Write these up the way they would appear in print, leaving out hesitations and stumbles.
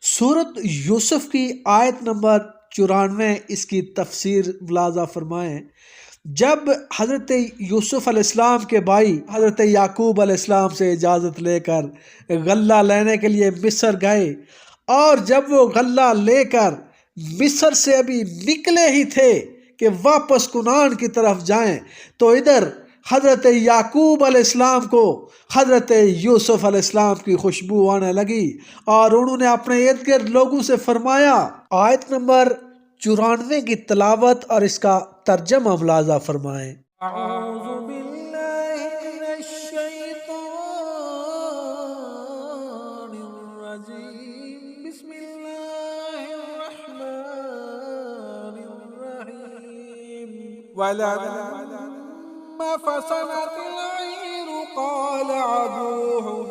سورت یوسف کی آیت نمبر 94، اس کی تفسیر ملاحظہ فرمائیں۔ جب حضرت یوسف علیہ السلام کے بھائی حضرت یعقوب علیہ السلام سے اجازت لے کر غلہ لینے کے لیے مصر گئے، اور جب وہ غلہ لے کر مصر سے ابھی نکلے ہی تھے کہ واپس کنعان کی طرف جائیں، تو ادھر حضرت یعقوب علیہ السلام کو حضرت یوسف علیہ السلام کی خوشبو آنے لگی، اور انہوں نے اپنے ارد گرد لوگوں سے فرمایا۔ آیت نمبر 94 کی تلاوت اور اس کا ترجمہ ملاحظہ فرمائیں۔ اعوذ باللہ من الشیطان الرجیم، بسم اللہ الرحمن الرحیم۔ وَلَمَّا فَصَلَتِ الْعِيرُ قَالَ أَبُوهُمْ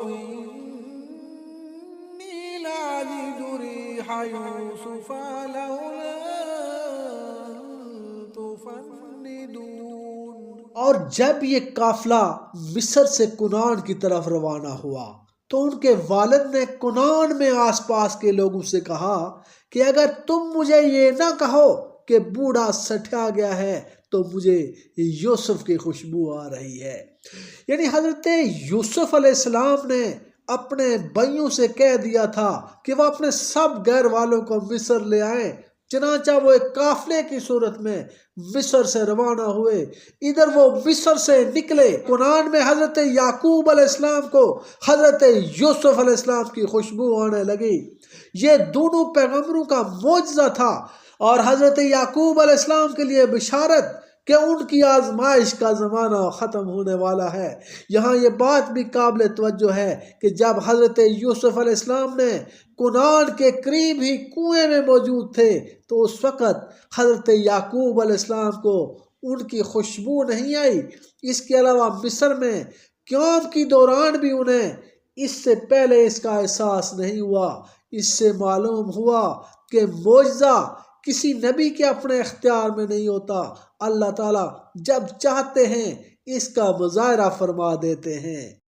إِنِّي لَأَجِدُ رِيحَ يُوسُفَ لَوْلَا تُفَنِّدُونِ۔ اور جب یہ قافلہ مصر سے کنعان کی طرف روانہ ہوا تو ان کے والد نے کنعان میں آس پاس کے لوگوں سے کہا کہ اگر تم مجھے یہ نہ کہو کہ بوڑھا سٹھا گیا ہے تو مجھے یوسف کی خوشبو آ رہی ہے۔ یعنی حضرت یوسف علیہ السلام نے اپنے بھائیوں سے کہہ دیا تھا کہ وہ اپنے سب غیر والوں کو مصر لے آئیں، چنانچہ وہ ایک قافلے کی صورت میں مصر سے روانہ ہوئے۔ ادھر وہ مصر سے نکلے، کنعان میں حضرت یعقوب علیہ السلام کو حضرت یوسف علیہ السلام کی خوشبو آنے لگی۔ یہ دونوں پیغمبروں کا معجزہ تھا اور حضرت یعقوب علیہ السلام کے لیے بشارت کہ ان کی آزمائش کا زمانہ ختم ہونے والا ہے۔ یہاں یہ بات بھی قابل توجہ ہے کہ جب حضرت یوسف علیہ السلام نے کنعان کے قریب ہی کنویں میں موجود تھے تو اس وقت حضرت یعقوب علیہ السلام کو ان کی خوشبو نہیں آئی۔ اس کے علاوہ مصر میں قیام کی دوران بھی انہیں اس سے پہلے اس کا احساس نہیں ہوا۔ اس سے معلوم ہوا کہ معجزہ کسی نبی کے اپنے اختیار میں نہیں ہوتا، اللہ تعالیٰ جب چاہتے ہیں اس کا مظاہرہ فرما دیتے ہیں۔